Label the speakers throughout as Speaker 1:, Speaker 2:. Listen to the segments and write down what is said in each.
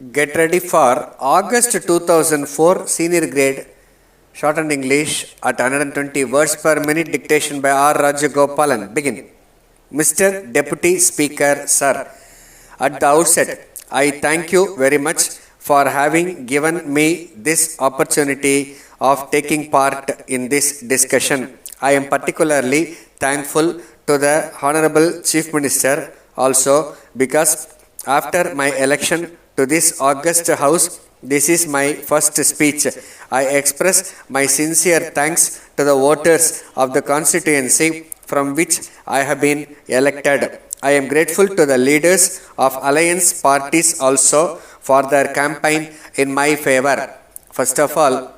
Speaker 1: Get ready for August 2004 senior grade Shorthand English at 120 words per minute dictation by R. Rajagopalan. Begin. Mr. Deputy Speaker, Sir, at the outset, I thank you very much for having given me this opportunity of taking part in this discussion. I am particularly thankful to the Honorable Chief Minister also because after my election to this august house, this is my first speech. I express my sincere thanks to the voters of the constituency from which I have been elected. I am grateful to the leaders of alliance parties also for their campaign in my favor. First of all,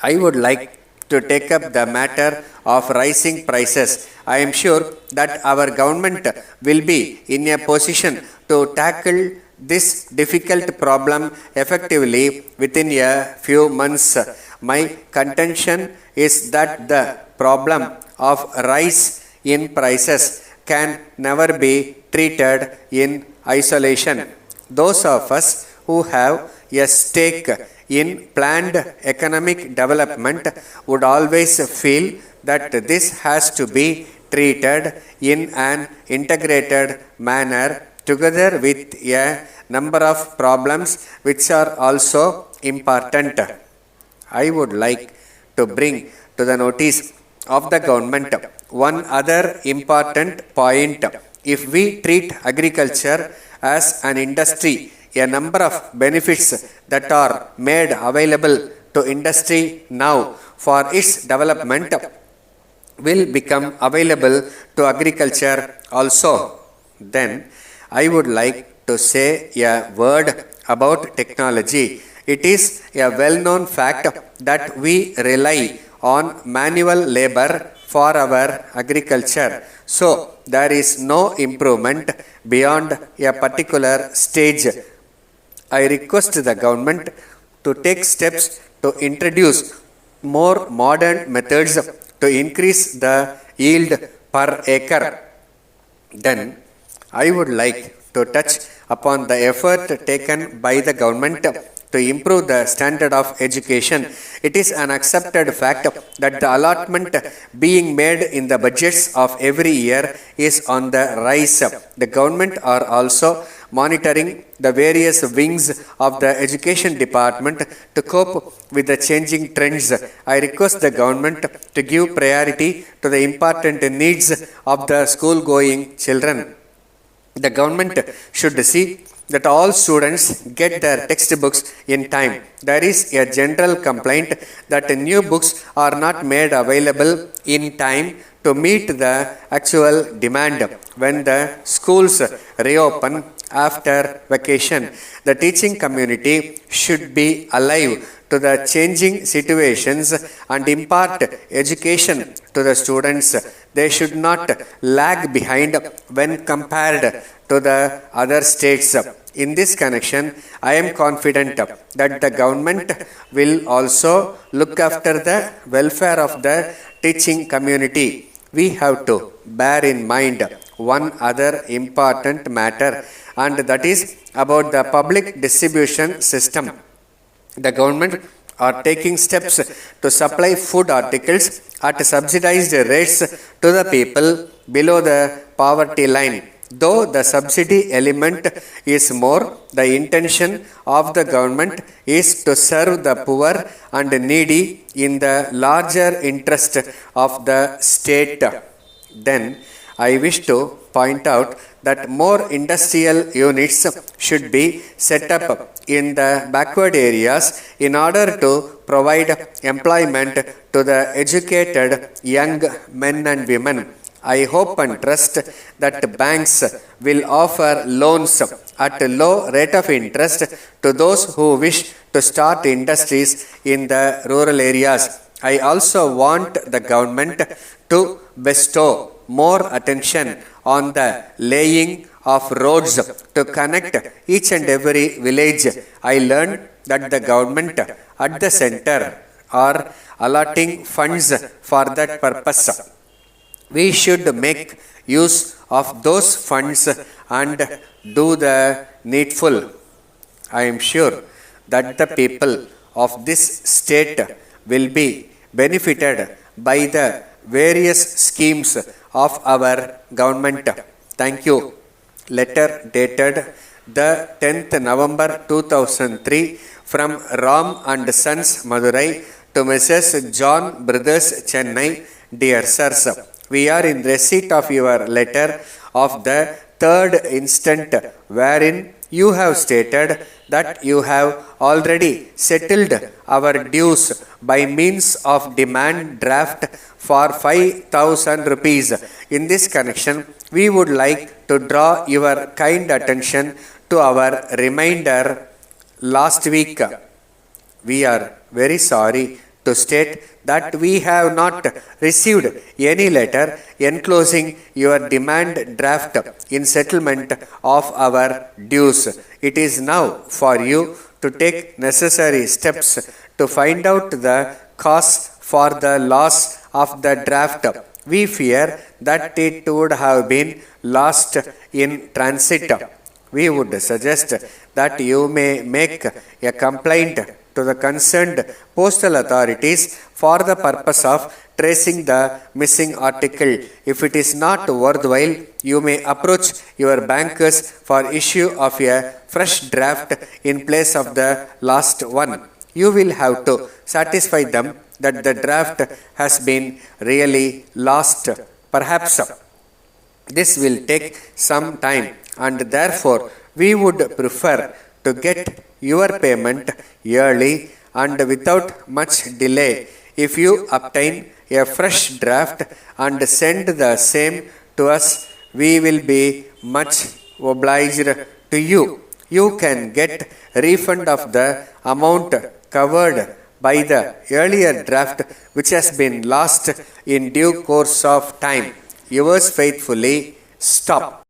Speaker 1: I would like to take up the matter of rising prices. I am sure that our government will be in a position to tackle this difficult problem effectively within a few months. My contention is that the problem of rise in prices can never be treated in isolation. Those of us who have a stake in planned economic development would always feel that this has to be treated in an integrated manner together with a number of problems which are also important. I would like to bring to the notice of the government one other important point. If we treat agriculture as an industry, a number of benefits that are made available to industry now for its development will become available to agriculture also. Then I would like to say a word about technology. It is a well-known fact that we rely on manual labor for our agriculture. So there is no improvement beyond a particular stage. I request the government to take steps to introduce more modern methods to increase the yield per acre. Then I would like to touch upon the effort taken by the government to improve the standard of education. It is an accepted fact that the allotment being made in the budgets of every year is on the rise. The government are also monitoring the various wings of the education department to cope with the changing trends. I request the government to give priority to the important needs of the school-going children. The government should see that all students get their textbooks in time. There is a general complaint that new books are not made available in time to meet the actual demand when the schools reopen after vacation. The teaching community should be alive to the changing situations and impart education to the students. They should not lag behind when compared to the other states. In this connection, I am confident that the government will also look after the welfare of the teaching community. We have to bear in mind one other important matter, and that is about the public distribution system. The government are taking steps to supply food articles at subsidized rates to the people below the poverty line. Though the subsidy element is more, the intention of the government is to serve the poor and needy in the larger interest of the state. Then I wish to point out that more industrial units should be set up in the backward areas in order to provide employment to the educated young men and women. I hope and trust that banks will offer loans at a low rate of interest to those who wish to start industries in the rural areas. I also want the government to bestow more attention on the laying of roads to connect each and every village. I learned that the government at the center are allotting funds for that purpose. We should make use of those funds and do the needful. I am sure that the people of this state will be benefited by the various schemes of our government. Thank you. Letter dated the 10th November 2003 from Ram and Sons Madurai to Mrs. John Brothers Chennai. Dear sirs, we are in receipt of your letter of the 3rd instant wherein you have stated that you have already settled our dues by means of demand draft for 5,000 rupees. In this connection, we would like to draw your kind attention to our reminder last week. We are very sorry to state that we have not received any letter enclosing your demand draft in settlement of our dues. It is now for you to take necessary steps to find out the cause for the loss of the draft. We fear that it would have been lost in transit. We would suggest that you may make a complaint to the concerned postal authorities for the purpose of tracing the missing article. If it is not worthwhile, you may approach your bankers for issue of a fresh draft in place of the last one. You will have to satisfy them that the draft has been really lost. Perhaps this will take some time, and therefore we would prefer to get your payment early and without much delay. If you obtain a fresh draft and send the same to us, we will be much obliged to you. You can get refund of the amount covered by the earlier draft which has been lost in due course of time. Yours faithfully, Stop.